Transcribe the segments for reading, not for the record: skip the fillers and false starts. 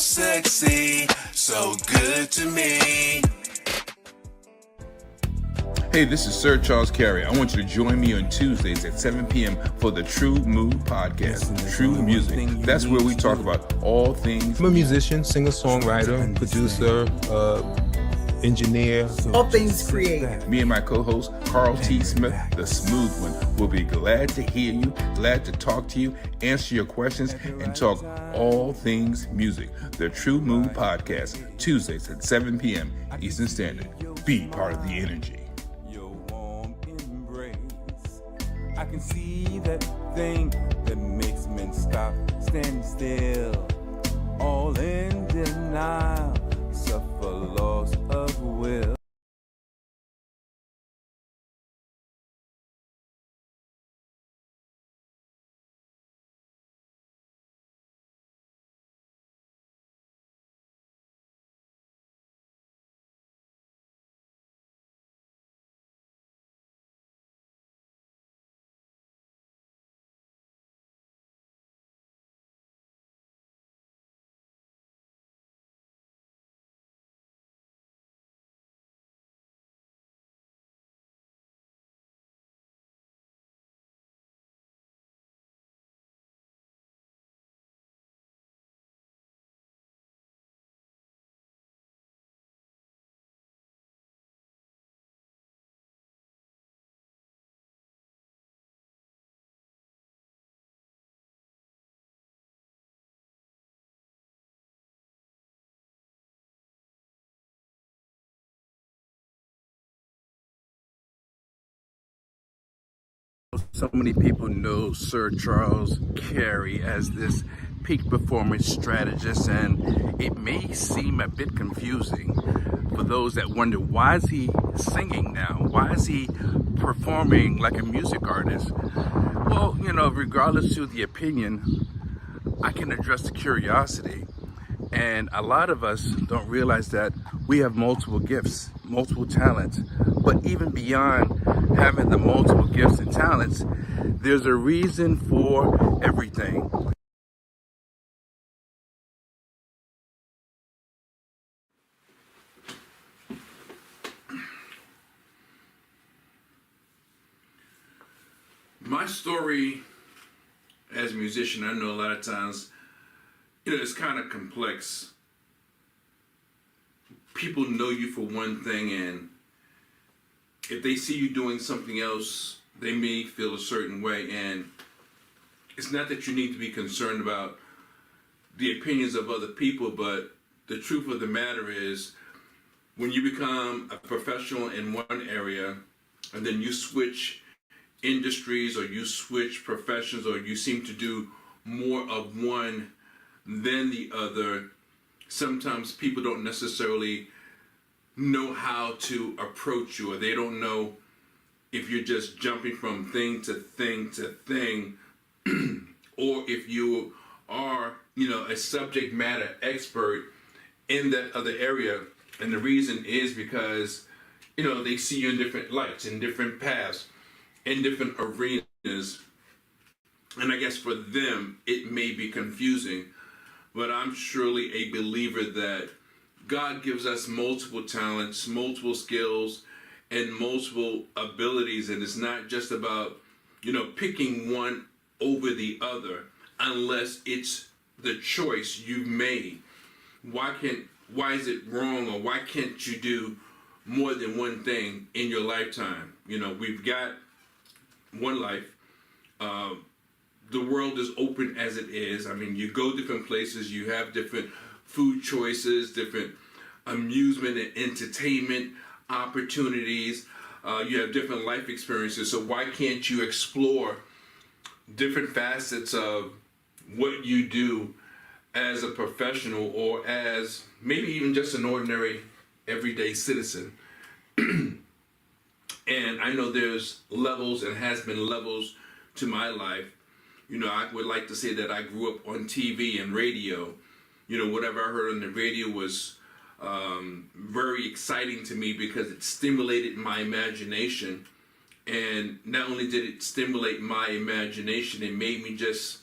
sexy, so good to me. Hey, this is Sir Charles Carey. I want you to join me on Tuesdays at 7 p.m. for the Tru-Mu Podcast. True Music. That's where we talk about all things. I'm a musician, singer-songwriter, producer, engineer. All things creative. Me and my co-host, Carl T. Smith, the smooth one, will be glad to hear you, glad to talk to you, answer your questions, and talk all things music. The Tru-Mu Podcast, Tuesdays at 7 p.m. Eastern Standard. Be part of the energy. I can see that thing that makes men stop, stand still, all in denial, suffer loss of will. So many people know Sir Charles Carey as this peak performance strategist, and it may seem a bit confusing for those that wonder, why is he singing now? Why is he performing like a music artist? Well, regardless of the opinion, I can address the curiosity. And a lot of us don't realize that we have multiple gifts, multiple talents. But even beyond having the multiple gifts and talents, there's a reason for everything. My story as a musician, I know a lot of times, it's kind of complex. People know you for one thing, and if they see you doing something else, they may feel a certain way. And it's not that you need to be concerned about the opinions of other people, but the truth of the matter is, when you become a professional in one area, and then you switch industries, or you switch professions, or you seem to do more of one than the other, sometimes people don't necessarily know how to approach you, or they don't know if you're just jumping from thing to thing to thing, or if you are, a subject matter expert in that other area. And the reason is because, they see you in different lights, in different paths, in different arenas. And I guess for them, it may be confusing. But I'm surely a believer that God gives us multiple talents, multiple skills, and multiple abilities. And it's not just about, picking one over the other, unless it's the choice you've made. Why is it wrong, or why can't you do more than one thing in your lifetime? We've got one life. The world is open as it is. I mean, you go different places, you have different food choices, different amusement and entertainment opportunities. You have different life experiences. So why can't you explore different facets of what you do as a professional, or as maybe even just an ordinary everyday citizen? And I know there's levels, and has been levels to my life. I would like to say that I grew up on TV and radio. Whatever I heard on the radio was very exciting to me, because it stimulated my imagination. And not only did it stimulate my imagination, it made me just,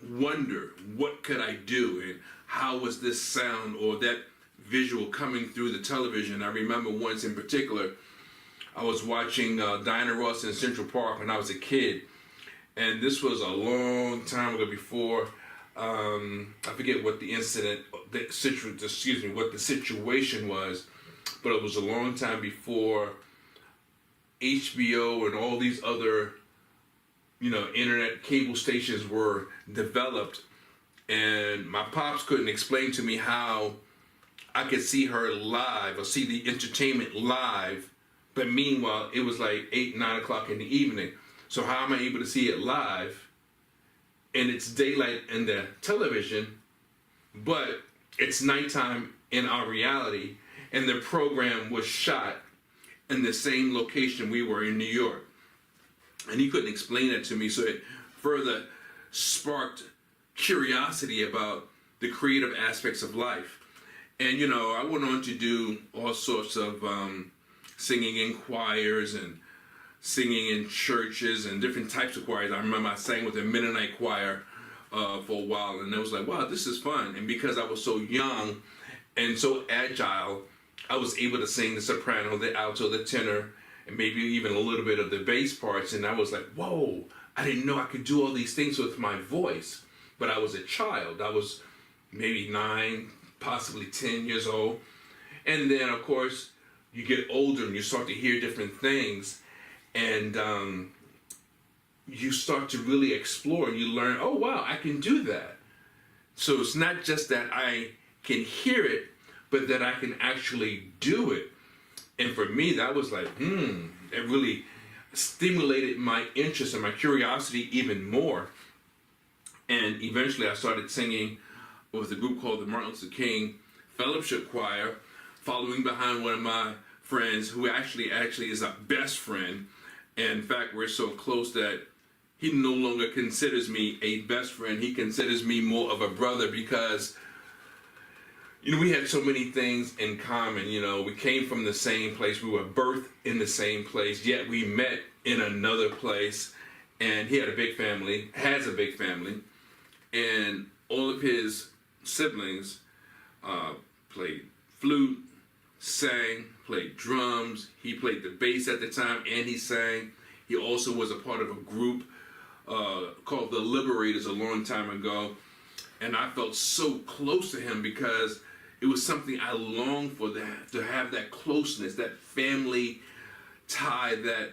wonder, what could I do, and how was this sound or that visual coming through the television. I remember once in particular, I was watching Diana Ross in Central Park when I was a kid, and this was a long time ago before, I forget what the incident, what the situation was, but it was a long time before HBO and all these other, internet cable stations were developed, and my pops couldn't explain to me how I could see her live or see the entertainment live, but meanwhile it was like 8, 9 o'clock in the evening. So how am I able to see it live and it's daylight in the television, but it's nighttime in our reality, and the program was shot in the same location we were in New York? And he couldn't explain that to me, so it further sparked curiosity about the creative aspects of life. And I went on to do all sorts of singing in choirs and singing in churches and different types of choirs. I remember I sang with a Mennonite choir for a while, and it was like, wow, this is fun. And because I was so young and so agile, I was able to sing the soprano, the alto, the tenor, and maybe even a little bit of the bass parts. And I was like, whoa, I didn't know I could do all these things with my voice. But I was a child. I was maybe 9, possibly 10 years old. And then, of course, you get older and you start to hear different things. And you start to really explore, and you learn, oh, wow, I can do that. So it's not just that I can hear it, but that I can actually do it. And for me, that was like, it really stimulated my interest and my curiosity even more. And eventually I started singing with a group called the Martin Luther King Fellowship Choir, following behind one of my friends who actually is a best friend. And in fact, we're so close that he no longer considers me a best friend. He considers me more of a brother, because we had so many things in common. We came from the same place. We were birthed in the same place, yet we met in another place. And he had a big family, has a big family. And all of his siblings played flute, sang, played drums. He played the bass at the time, and he sang. He also was a part of a group called The Liberators a long time ago. And I felt so close to him because it was something I longed for, to have that closeness, that family tie, that,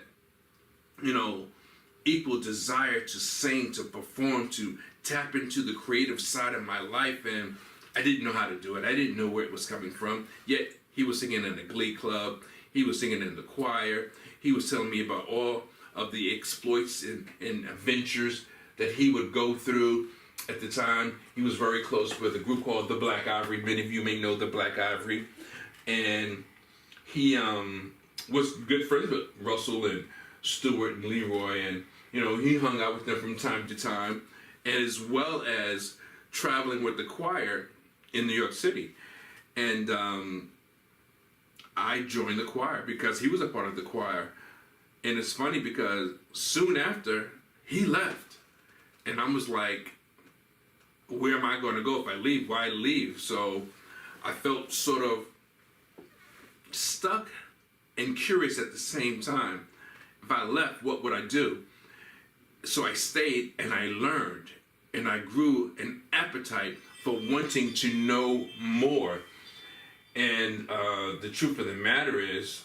equal desire to sing, to perform, to tap into the creative side of my life. And I didn't know how to do it. I didn't know where it was coming from. Yet he was singing in the glee club. He was singing in the choir. He was telling me about all of the exploits and adventures that he would go through. At the time, he was very close with a group called the Black Ivory. Many of you may know the Black Ivory. And he was good friends with Russell and Stewart and Leroy. And, he hung out with them from time to time, as well as traveling with the choir in New York City. And I joined the choir because he was a part of the choir. And it's funny because soon after, he left. And I was like, where am I going to go if I leave? Why leave? So I felt sort of stuck and curious at the same time. If I left, what would I do? So I stayed and I learned, and I grew an appetite for wanting to know more. And the truth of the matter is,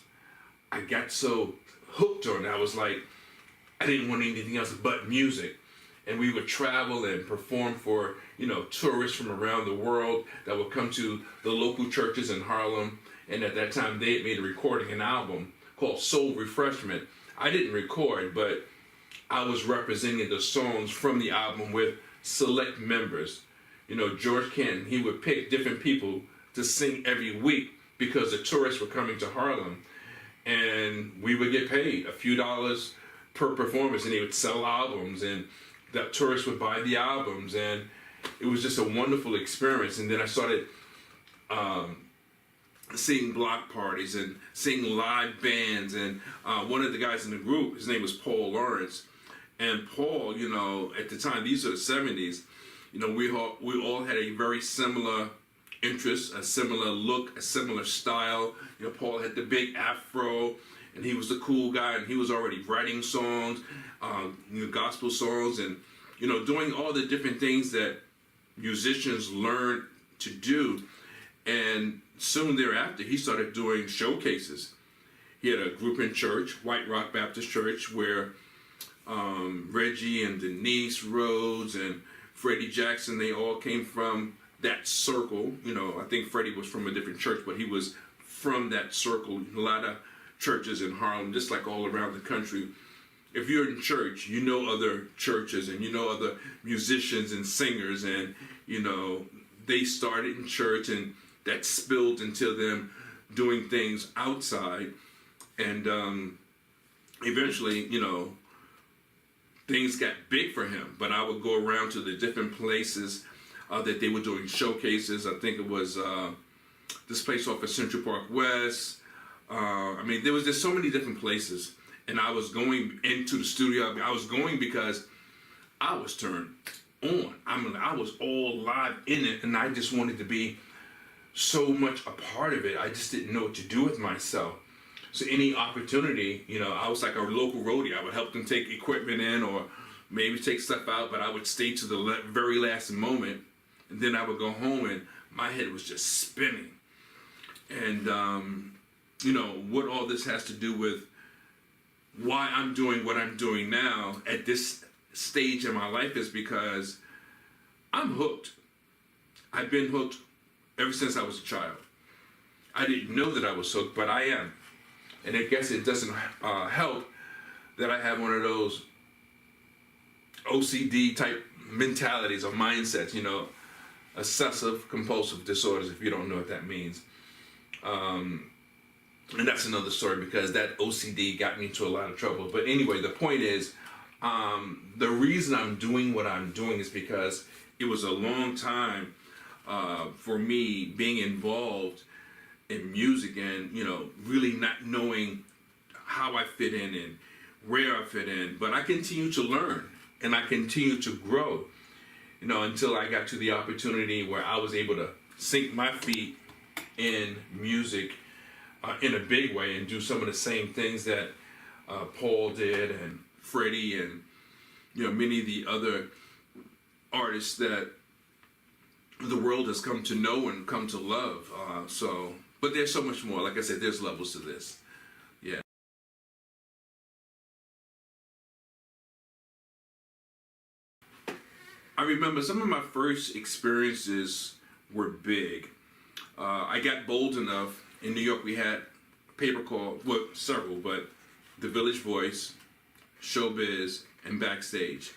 I got so hooked on it. I was like, I didn't want anything else but music. And we would travel and perform for, tourists from around the world that would come to the local churches in Harlem. And at that time, they had made a recording, an album called Soul Refreshment. I didn't record, but I was representing the songs from the album with select members. George Canton, he would pick different people to sing every week because the tourists were coming to Harlem. And we would get paid a few dollars per performance, and they would sell albums, and the tourists would buy the albums, and it was just a wonderful experience. And then I started seeing block parties and seeing live bands, and one of the guys in the group, his name was Paul Lawrence. And Paul, at the time, these are the 70s, You know, we all had a very similar interest, a similar look, a similar style. You know, Paul had the big afro, and he was the cool guy, and he was already writing songs, gospel songs, and doing all the different things that musicians learn to do. And soon thereafter, he started doing showcases. He had a group in church, White Rock Baptist Church, where Reggie and Denise Rhodes and Freddie Jackson, they all came from that circle. I think Freddie was from a different church, but he was from that circle. A lot of churches in Harlem, just like all around the country. If you're in church, you know other churches and you know other musicians and singers, and they started in church and that spilled into them doing things outside, and eventually, things got big for him. But I would go around to the different places that they were doing showcases. I think it was this place off of Central Park West. There was just so many different places, and I was going into the studio. I was going because I was turned on. I was all live in it, and I just wanted to be so much a part of it. I just didn't know what to do with myself. So any opportunity, I was like a local roadie. I would help them take equipment in or maybe take stuff out, but I would stay to the very last moment, and then I would go home and my head was just spinning. And, what all this has to do with why I'm doing what I'm doing now at this stage in my life is because I'm hooked. I've been hooked ever since I was a child. I didn't know that I was hooked, but I am. And I guess it doesn't help that I have one of those OCD type mentalities or mindsets, obsessive compulsive disorders, if you don't know what that means. And that's another story because that OCD got me into a lot of trouble. But anyway, the point is, the reason I'm doing what I'm doing is because it was a long time for me being involved in music and, really not knowing how I fit in and where I fit in. But I continue to learn and I continue to grow, until I got to the opportunity where I was able to sink my feet in music in a big way and do some of the same things that Paul did and Freddie and, many of the other artists that the world has come to know and come to love. But there's so much more. Like I said, there's levels to this. Yeah. I remember some of my first experiences were big. I got bold enough. In New York, we had a paper called, well, several, but The Village Voice, Showbiz, and Backstage.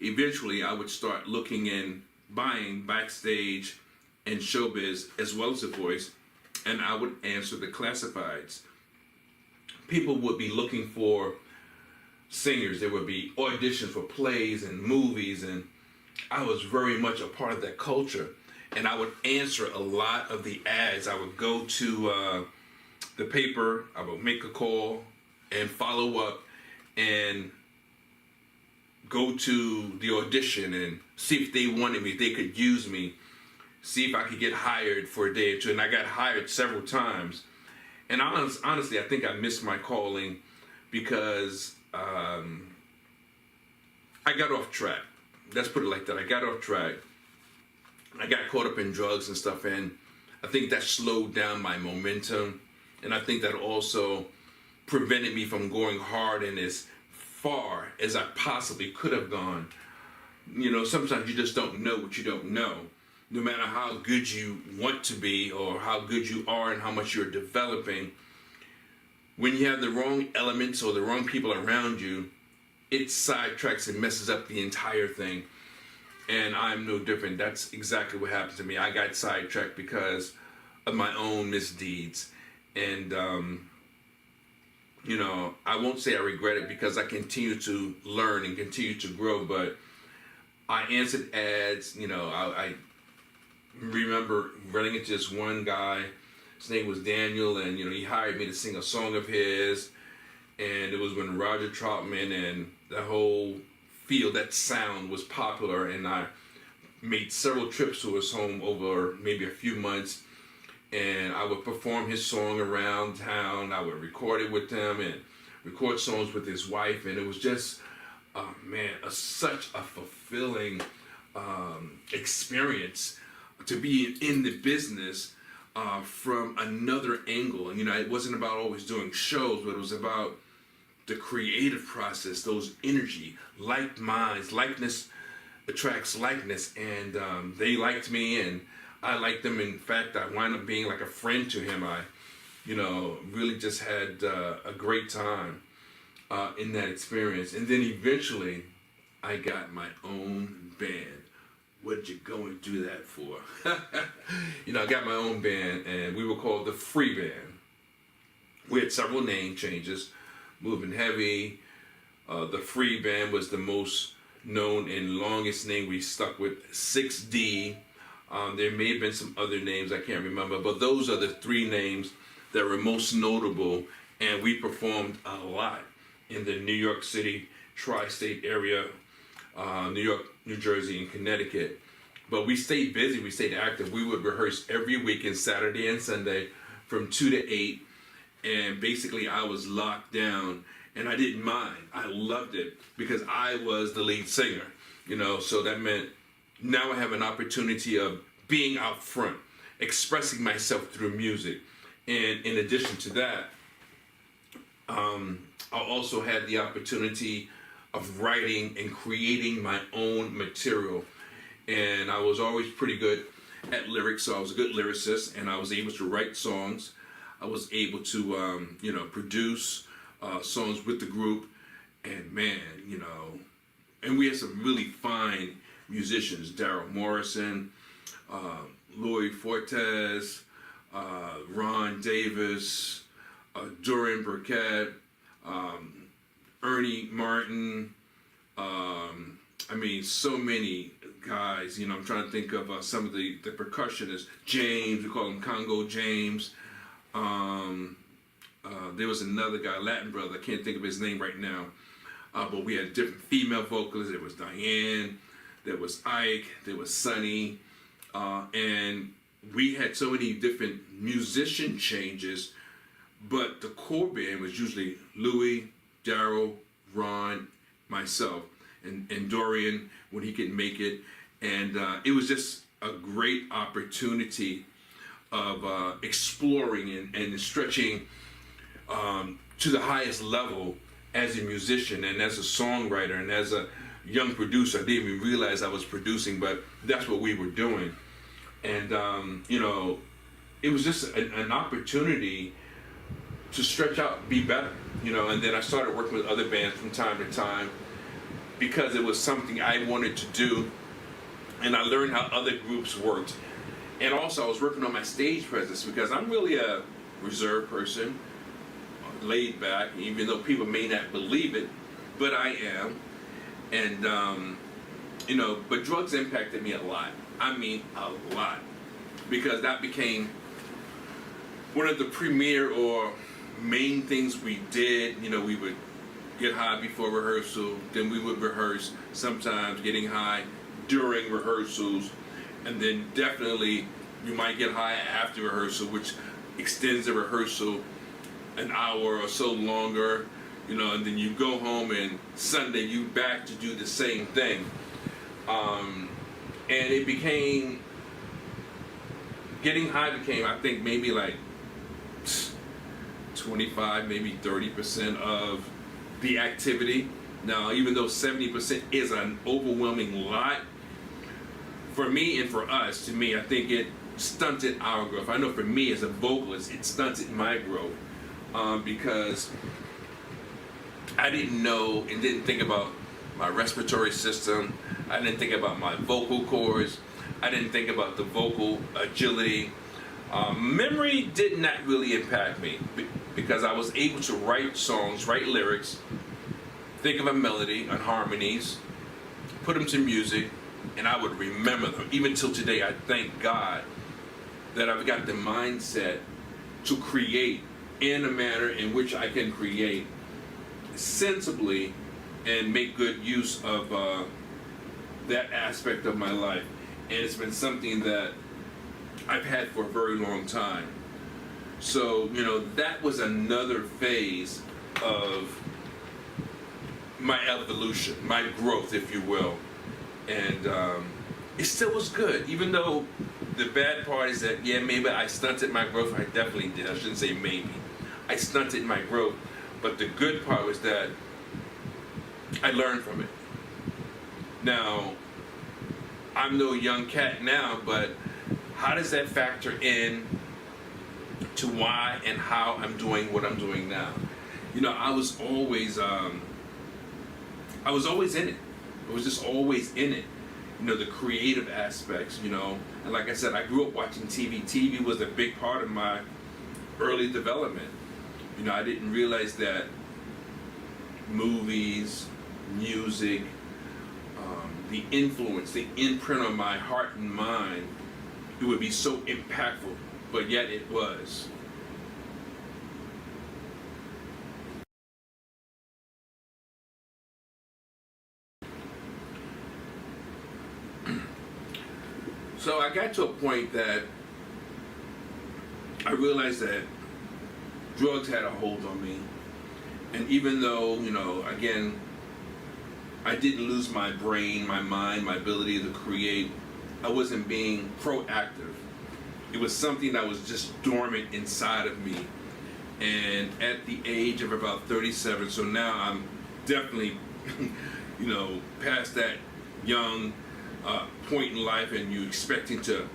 Eventually, I would start looking and buying Backstage and Showbiz as well as The Voice, and I would answer the classifieds. People would be looking for singers. There would be auditions for plays and movies, and I was very much a part of that culture. And I would answer a lot of the ads. I would go to the paper, I would make a call and follow up and go to the audition and see if they wanted me, if they could use me, see if I could get hired for a day or two. And I got hired several times. And honestly, I think I missed my calling because I got off track. Let's put it like that. I got off track. I got caught up in drugs and stuff, and I think that slowed down my momentum, and I think that also prevented me from going hard and as far as I possibly could have gone. Sometimes you just don't know what you don't know. No matter how good you want to be or how good you are and how much you're developing, when you have the wrong elements or the wrong people around you, it sidetracks and messes up the entire thing. And I'm no different. That's exactly what happened to me. I got sidetracked because of my own misdeeds. And, I won't say I regret it because I continue to learn and continue to grow. But I answered ads. I remember running into this one guy. His name was Daniel. And, he hired me to sing a song of his. And it was when Roger Troutman and the whole field, that sound was popular, and I made several trips to his home over maybe a few months, and I would perform his song around town. I would record it with him and record songs with his wife, and it was just, such a fulfilling experience to be in the business from another angle. And it wasn't about always doing shows, but it was about the creative process, those energy, like minds, likeness attracts likeness, and they liked me and I liked them. In fact, I wound up being like a friend to him. I really just had a great time in that experience. And then eventually I got my own band. What did you go and do that for? I got my own band, and we were called the Free Band. We had several name changes. Moving Heavy, the Free Band was the most known and longest name. We stuck with 6D. There may have been some other names I can't remember, but those are the three names that were most notable, and we performed a lot in the New York City tri-state area, New York, New Jersey, and Connecticut. But we stayed busy, we stayed active. We would rehearse every weekend, Saturday and Sunday, from 2 to 8. And basically I was locked down, and I didn't mind. I loved it because I was the lead singer, so that meant now I have an opportunity of being out front, expressing myself through music. And in addition to that, I also had the opportunity of writing and creating my own material. And I was always pretty good at lyrics, so I was a good lyricist, and I was able to write songs. I was able to, produce songs with the group, and and we had some really fine musicians: Daryl Morrison, Louis Fortes, Ron Davis, Dorian Burkett, Ernie Martin. So many guys. I'm trying to think of some of the percussionists. James, we call him Congo James. There was another guy, Latin brother, I can't think of his name right now, but we had different female vocalists. There was Diane, there was Ike, there was Sonny, and we had so many different musician changes, but the core band was usually Louis, Daryl, Ron, myself, and Dorian when he could make it, and it was just a great opportunity of exploring and stretching to the highest level as a musician and as a songwriter and as a young producer. I didn't even realize I was producing, but that's what we were doing. And it was just an opportunity to stretch out, be better, and then I started working with other bands from time to time because it was something I wanted to do, and I learned how other groups worked. And also I was working on my stage presence because I'm really a reserved person, laid back, even though people may not believe it, but I am. And, but drugs impacted me a lot. I mean, a lot. Because that became one of the premier or main things we did. We would get high before rehearsal, then we would rehearse, sometimes getting high during rehearsals, and then definitely you might get high after rehearsal, which extends the rehearsal an hour or so longer, and then you go home and Sunday you back to do the same thing. And it became, getting high became, I think, maybe like 25, maybe 30% of the activity. Now, even though 70% is an overwhelming lot, for me and for us, to me, I think it stunted our growth. I know for me as a vocalist, it stunted my growth because I didn't know and didn't think about my respiratory system. I didn't think about my vocal cords. I didn't think about the vocal agility. Memory did not really impact me because I was able to write songs, write lyrics, think of a melody and harmonies, put them to music, and I would remember them. Even till today, I thank God that I've got the mindset to create in a manner in which I can create sensibly and make good use of that aspect of my life. and it's been something that I've had for a very long time. So, you know, that was another phase of my evolution, my growth, if you will. And it still was good, even though the bad part is that, yeah, maybe I stunted my growth. I definitely did. I shouldn't say maybe. I stunted my growth. But the good part was that I learned from it. Now, I'm no young cat now, but how does that factor in to why and how I'm doing what I'm doing now? You know, I was always in it. I was just always in it. You know, the creative aspects, you know. And like I said, I grew up watching TV. TV was a big part of my early development. You know, I didn't realize that movies, music, the influence, the imprint on my heart and mind, it would be so impactful, but yet it was. So I got to a point that I realized that drugs had a hold on me. And even though, you know, again, I didn't lose my brain, my mind, my ability to create, I wasn't being proactive. It was something that was just dormant inside of me. And at the age of about 37, so now I'm definitely, you know, past that young point in life and you expecting to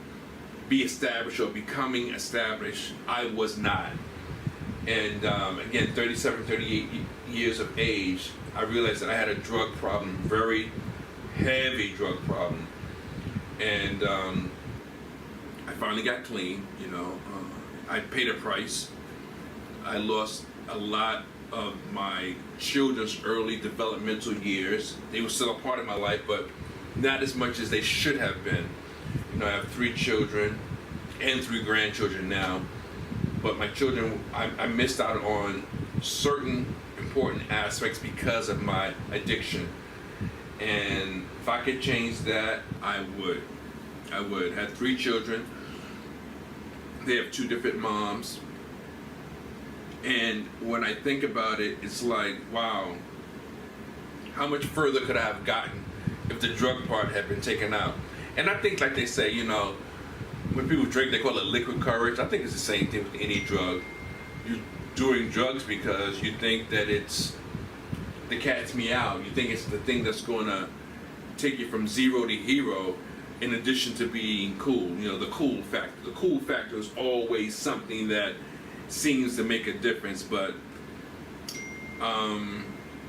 be established or becoming established, I was not. And again, 37, 38 years of age, I realized that I had a drug problem, very heavy drug problem. And I finally got clean, you know. I paid a price. I lost a lot of my children's early developmental years. They were still a part of my life, but not as much as they should have been. You know, I have 3 children and 3 grandchildren now. But my children, I missed out on certain important aspects because of my addiction. And if I could change that, I would. I would. Had 3 children. They have 2 different moms. And when I think about it, it's like, wow, how much further could I have gotten if the drug part had been taken out? And I think, like they say, you know, when people drink, they call it liquid courage. I think it's the same thing with any drug. You're doing drugs because you think that it's the cat's meow. You think it's the thing that's going to take you from zero to hero, in addition to being cool. You know, the cool factor. The cool factor is always something that seems to make a difference. But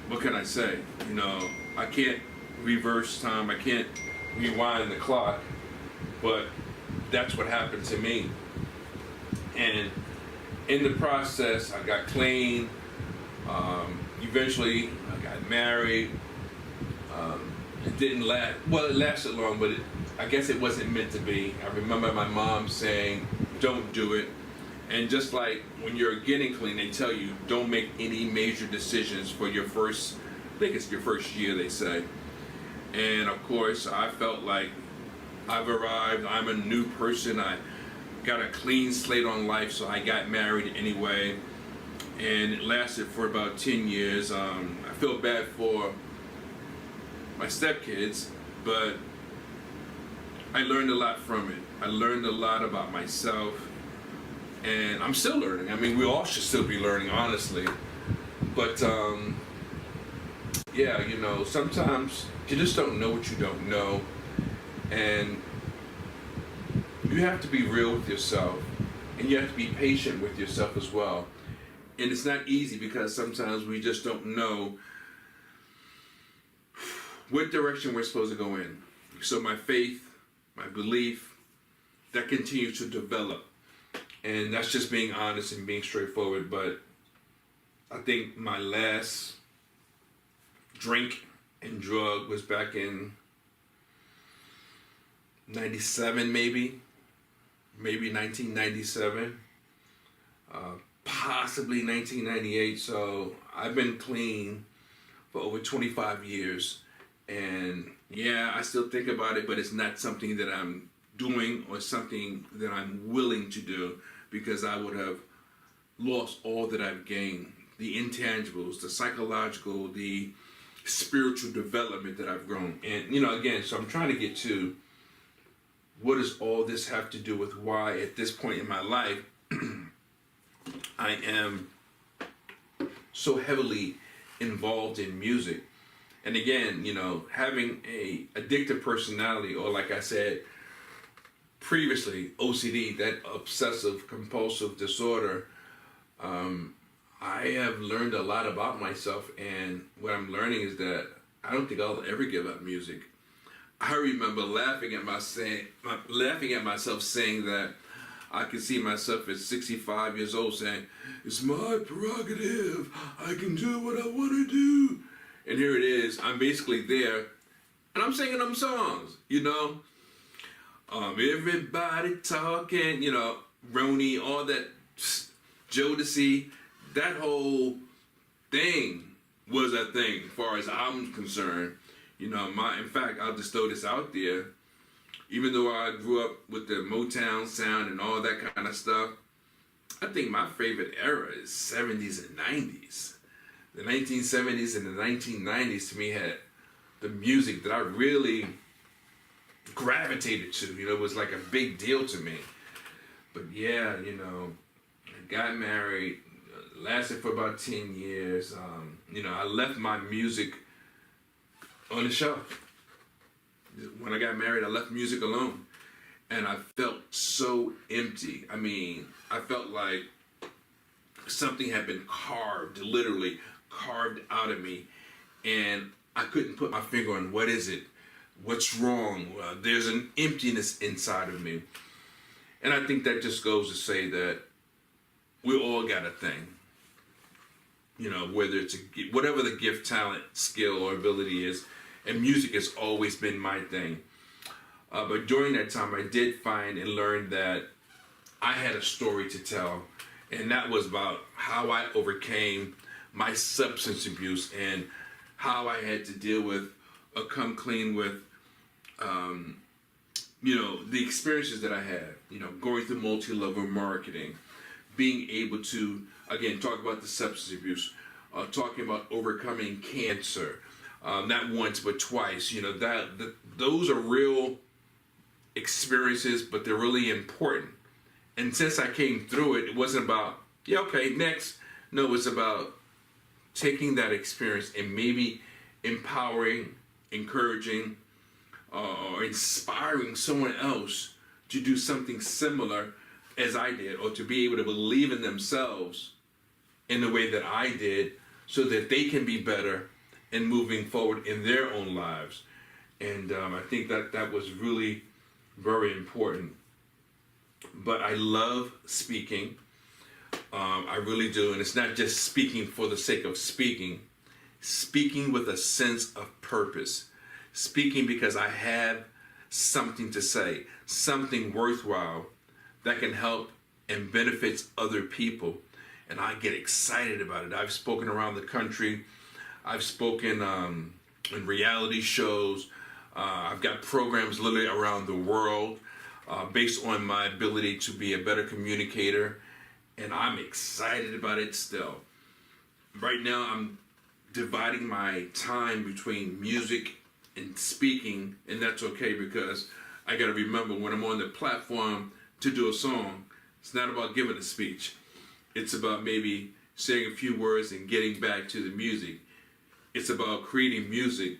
what can I say? You know, I can't reverse time. I can't rewind the clock. But that's what happened to me. And in the process, I got clean. Eventually, I got married. It didn't last. Well, it lasted long, but I guess it wasn't meant to be. I remember my mom saying, "Don't do it." And just like when you're getting clean, they tell you, don't make any major decisions for your first, I think it's your first year, they say. And of course, I felt like I've arrived, I'm a new person, I got a clean slate on life, so I got married anyway. And it lasted for about 10 years. I feel bad for my stepkids, but I learned a lot from it. I learned a lot about myself, and I'm still learning. I mean, we all should still be learning, honestly. But yeah, you know, sometimes you just don't know what you don't know. And you have to be real with yourself, and you have to be patient with yourself as well. And it's not easy because sometimes we just don't know what direction we're supposed to go in. So my faith, my belief, that continues to develop. And that's just being honest and being straightforward. But I think my last drink and drug was back in 97, maybe 1997, possibly 1998. So I've been clean for over 25 years, and Yeah, I still think about it, but it's not something that I'm doing or something that I'm willing to do, because I would have lost all that I've gained, the intangibles, the psychological, the spiritual development that I've grown. And, again, so I'm trying to get to, what does all this have to do with why at this point in my life I am so heavily involved in music. And again, having a addictive personality, or like I said previously, OCD, that obsessive compulsive disorder, I have learned a lot about myself, and what I'm learning is that I don't think I'll ever give up music. I remember laughing at myself saying that I could see myself at 65 years old saying, "It's my prerogative. I can do what I want to do." And here it is. I'm basically there, and I'm singing them songs. Everybody talking. Roni, all that, Jodeci. That whole thing was a thing, as far as I'm concerned. In fact, I'll just throw this out there. Even though I grew up with the Motown sound and all that kind of stuff, I think my favorite era is 70s and 90s. The 1970s and the 1990s to me had the music that I really gravitated to. It was like a big deal to me. But yeah, I got married, lasted for about 10 years. I left my music on the shelf. When I got married, I left music alone. And I felt so empty. I felt like something had been literally carved out of me. And I couldn't put my finger on what is it, what's wrong. There's an emptiness inside of me. And I think that just goes to say that we all got a thing. Whether it's whatever the gift, talent, skill, or ability is. And music has always been my thing. But during that time, I did find and learn that I had a story to tell. And that was about how I overcame my substance abuse and how I had to deal with or come clean with, the experiences that I had, going through multi-level marketing, being able to, again, talk about the substance abuse, talking about overcoming cancer, not once but twice. Those are real experiences, but they're really important. And since I came through it, it wasn't about, next. No, it's about taking that experience and maybe empowering, encouraging, or inspiring someone else to do something similar as I did, or to be able to believe in themselves in the way that I did, so that they can be better and moving forward in their own lives. And I think that was really very important. But I love speaking. I really do. And it's not just speaking for the sake of speaking. Speaking with a sense of purpose. Speaking because I have something to say. Something worthwhile that can help and benefits other people. And I get excited about it. I've spoken around the country. I've spoken in reality shows. I've got programs literally around the world based on my ability to be a better communicator. And I'm excited about it still. Right now, I'm dividing my time between music and speaking. And that's okay, because I got to remember, when I'm on the platform to do a song, it's not about giving a speech. It's about maybe saying a few words and getting back to the music. It's about creating music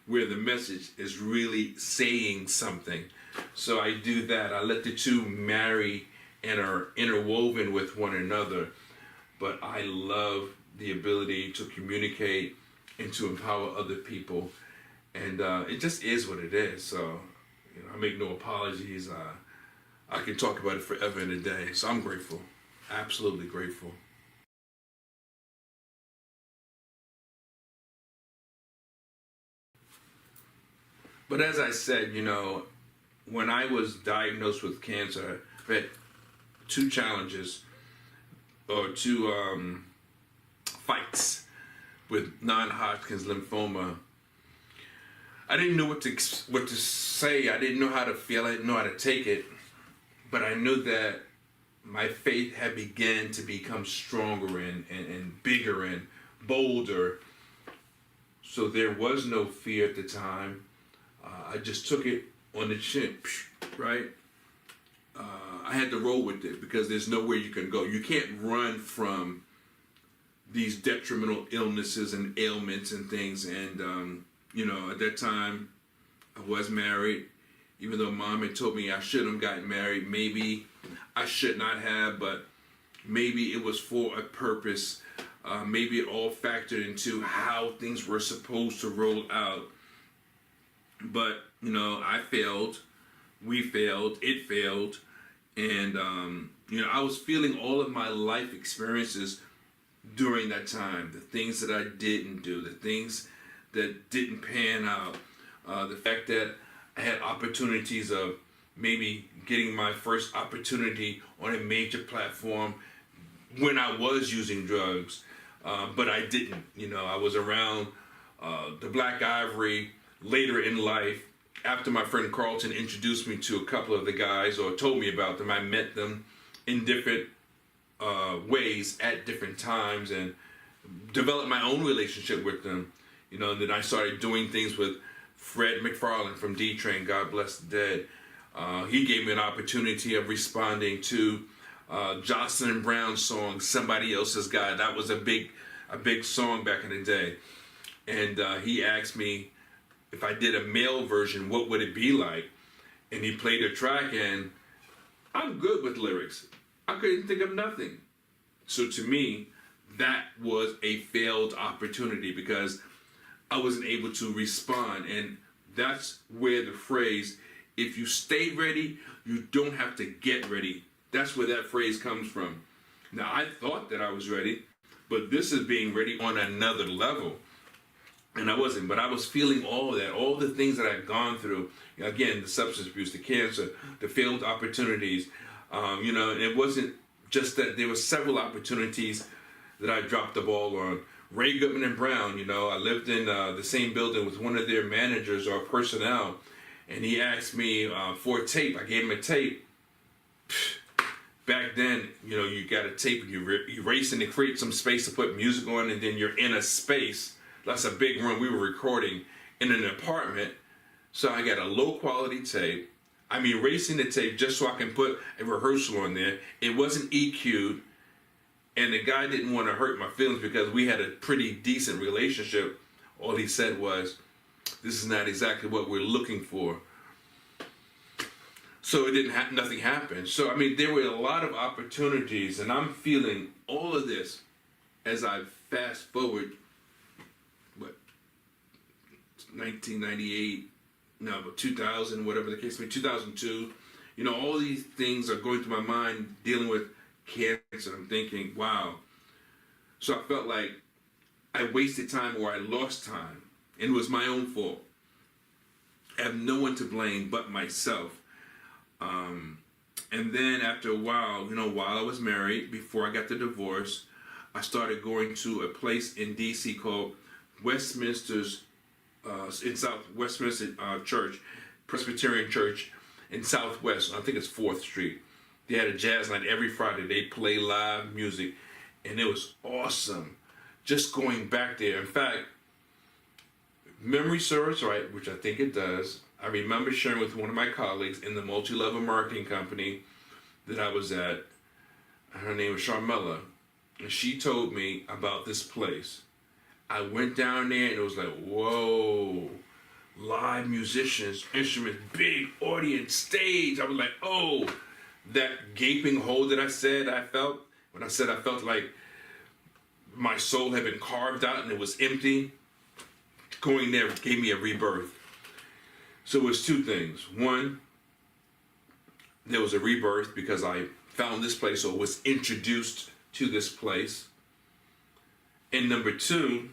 where the message is really saying something. So I do that. I let the two marry and are interwoven with one another. But I love the ability to communicate and to empower other people. And it just is what it is. So I make no apologies. I can talk about it forever and a day. So I'm grateful. Absolutely grateful. But as I said, when I was diagnosed with cancer, I had two challenges, or two fights with non-Hodgkin's lymphoma. I didn't know what to say. I didn't know how to feel. I didn't know how to take it. But I knew that my faith had begun to become stronger and bigger and bolder. So there was no fear at the time. I just took it on the chin, right? I had to roll with it because there's nowhere you can go. You can't run from these detrimental illnesses and ailments and things. And, at that time, I was married. Even though Mom had told me I shouldn't have gotten married, maybe I should not have, but maybe it was for a purpose. Maybe it all factored into how things were supposed to roll out. But, I failed. We failed. It failed. And, I was feeling all of my life experiences during that time. The things that I didn't do. The things that didn't pan out. The fact that I had opportunities of maybe getting my first opportunity on a major platform when I was using drugs. But I didn't. I was around the Black Ivory later in life. After my friend Carlton introduced me to a couple of the guys or told me about them, I met them in different ways at different times and developed my own relationship with them. And then I started doing things with Fred McFarlane from D-Train, God bless the dead. He gave me an opportunity of responding to Jocelyn Brown's song, Somebody Else's Guy. That was a big song back in the day. And he asked me if I did a male version, what would it be like? And he played a track, and I'm good with lyrics. I couldn't think of nothing. So to me, that was a failed opportunity because I wasn't able to respond. And that's where the phrase, if you stay ready, you don't have to get ready. That's where that phrase comes from. Now, I thought that I was ready, but this is being ready on another level. And I wasn't, but I was feeling all of that, all the things that I'd gone through. Again, the substance abuse, the cancer, the failed opportunities. And it wasn't just that. There were several opportunities that I dropped the ball on. Ray Goodman and Brown, I lived in the same building with one of their managers or personnel, and he asked me for a tape. I gave him a tape. Back then, you got a tape, you racing to create some space to put music on, and then you're in a space. That's a big room. We were recording in an apartment, so I got a low quality tape. Racing the tape just so I can put a rehearsal on there. It wasn't EQ'd. And the guy didn't want to hurt my feelings because we had a pretty decent relationship. All he said was, this is not exactly what we're looking for. So nothing happened. So, there were a lot of opportunities, and I'm feeling all of this as I fast forward, 1998, 2000, whatever the case may be, 2002. All these things are going through my mind dealing with cancer. I'm thinking, wow. So I felt like I wasted time or I lost time, and it was my own fault. I have no one to blame but myself. And then after a while, while I was married, before I got the divorce, I started going to a place in D.C. called Westminster's, Westminster Church, Presbyterian Church in Southwest. I think it's 4th Street. They had a jazz night every Friday. They play live music, and it was awesome. Just going back there. In fact, memory serves right, which I think it does. I remember sharing with one of my colleagues in the multi-level marketing company that I was at. Her name was Sharmella, and she told me about this place. I went down there, and it was like, whoa. Live musicians, instruments, big audience, stage. I was like, oh. That gaping hole that I said I felt, when I said I felt like my soul had been carved out and it was empty, going there gave me a rebirth. So it was two things. One, there was a rebirth because I found this place or was introduced to this place. And number two,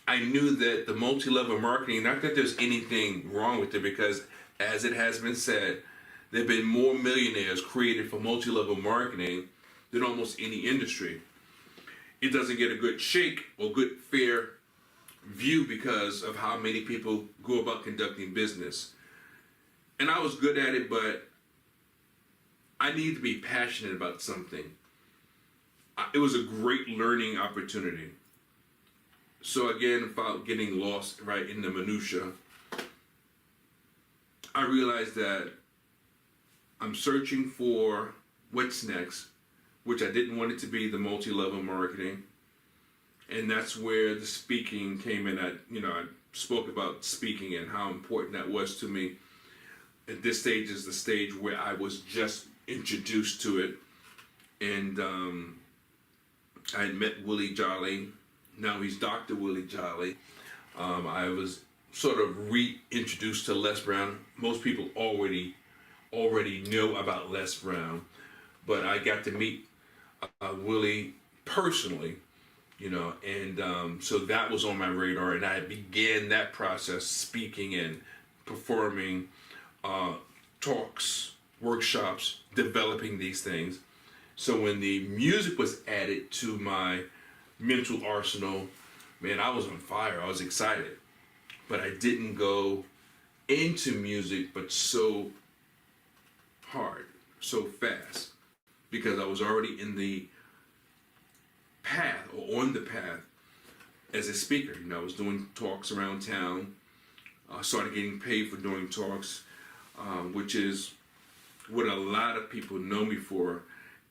I knew that the multi-level marketing, not that there's anything wrong with it, because as it has been said, there have been more millionaires created for multi-level marketing than almost any industry. It doesn't get a good shake or good fair view because of how many people go about conducting business. And I was good at it, but I needed to be passionate about something. It was a great learning opportunity. So again, without getting lost right in the minutia, I realized that I'm searching for what's next, which I didn't want it to be the multi-level marketing. And that's where the speaking came in. I spoke about speaking and how important that was to me. At this stage is the stage where I was just introduced to it. And I had met Willie Jolly. Now he's Dr. Willie Jolly. I was sort of reintroduced to Les Brown. Most people already know about Les Brown, but I got to meet Willie personally, and so that was on my radar, and I began that process, speaking and performing talks, workshops, developing these things. So when the music was added to my mental arsenal, man, I was on fire. I was excited. But I didn't go into music, but so hard, so fast, because I was already in the path, or on the path, as a speaker. I was doing talks around town. I started getting paid for doing talks, which is what a lot of people know me for.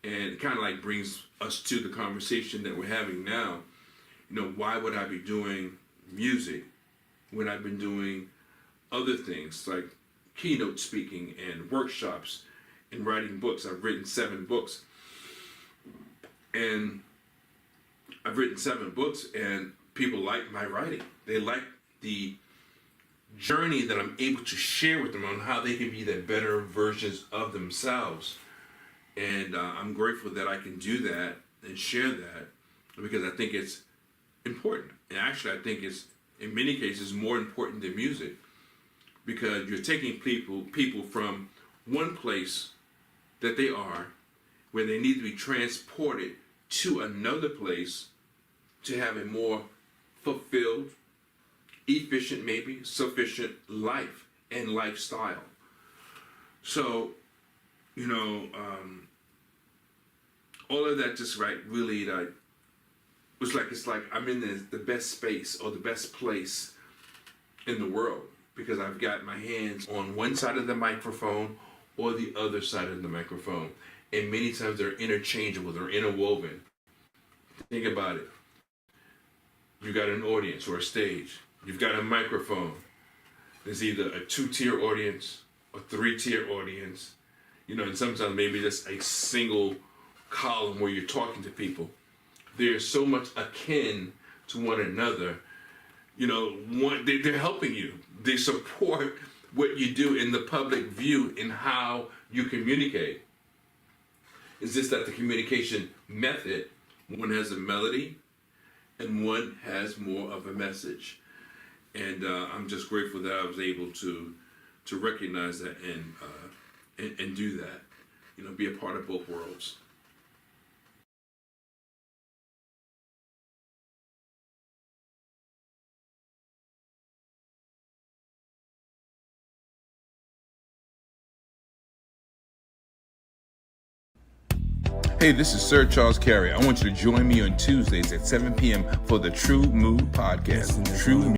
And it kind of like brings us to the conversation that we're having now. Why would I be doing music when I've been doing other things like keynote speaking and workshops and writing books? I've written 7 books. And people like my writing. They like the journey that I'm able to share with them on how they can be the better versions of themselves. And I'm grateful that I can do that and share that, because I think it's important. And actually, I think it's, in many cases, more important than music, because you're taking people from one place that they are, where they need to be transported to another place to have a more fulfilled, efficient, maybe sufficient life and lifestyle. So, all of that just really it's like I'm in the best space or the best place in the world, because I've got my hands on one side of the microphone or the other side of the microphone. And many times they're interchangeable, they're interwoven. Think about it. You've got an audience or a stage. You've got a microphone. There's either a 2-tier audience or 3-tier audience. And sometimes maybe just a single column where you're talking to people. They're so much akin to one another. They're helping you. They support what you do in the public view in how you communicate. It's just that the communication method, one has a melody and one has more of a message. And I'm just grateful that I was able to recognize that and do that. Be a part of both worlds. Hey, this is Sir Charles Carey. I want you to join me on Tuesdays at 7 p.m. for the Tru-Mu Podcast. Tru-Mu